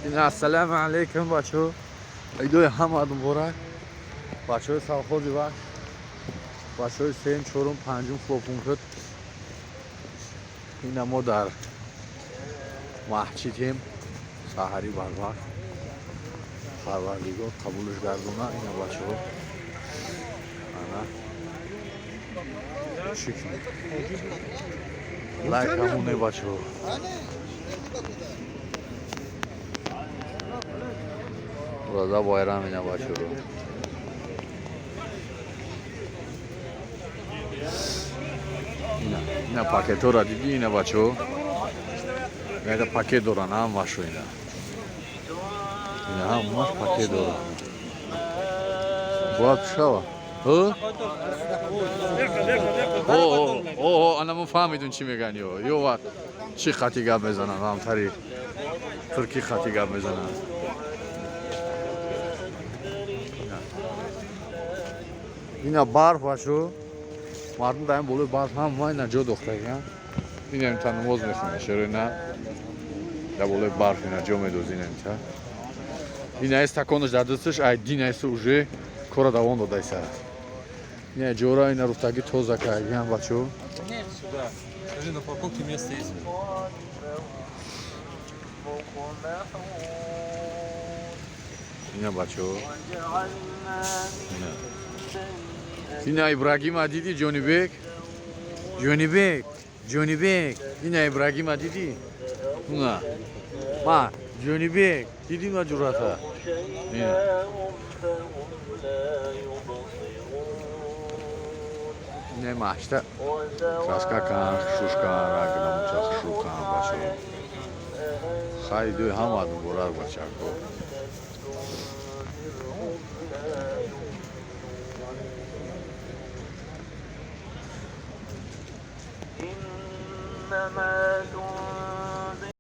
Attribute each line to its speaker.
Speaker 1: Assalamu alaikum بچه‌ها. ایدوی همه مبارک. بچه‌های سالخوردی وقت. بچه‌های سیم چهارم پنجم خوبون کرد. این ما در محچیدیم. سحری بربر. پروردگار قبولش گردونه این بچه‌ها. انا شکر. لایک همونه بچه‌ها. Burada bayram yine başlıyor. Yine paket ora dedi yine başlıyor. Ne de paket ora nam başlıyor yine. Yine hammaş paket ora. Bu akşam. Anamı fahmedin çi میگن یو وقت چی خطی گپ بزنن هم تری ترکی خطی گپ بزنن اینا برف باشو مردم دارن بولو برف هم وای نه جا دخترگن این امتحان نماز میخونه چرا نه در بولو برف اینا جا میدوزین امتحان این استکانش در دستش ای دین است уже کار دوام داده سر не جورا اینا رفتگی توزه کردن بچو
Speaker 2: Да. Скажи, на парковке место есть?
Speaker 1: اینا بچو اینا ابراهیم دیدی جونی بیگ اینا ابراهیم دیدی نه ما جونی بیگ دیدی ما جوراتا نه ماشته کاسکا کان شوشکا راگنام چاخ شوکان بچو خیلی هم آدم برار بچه کو
Speaker 3: إنما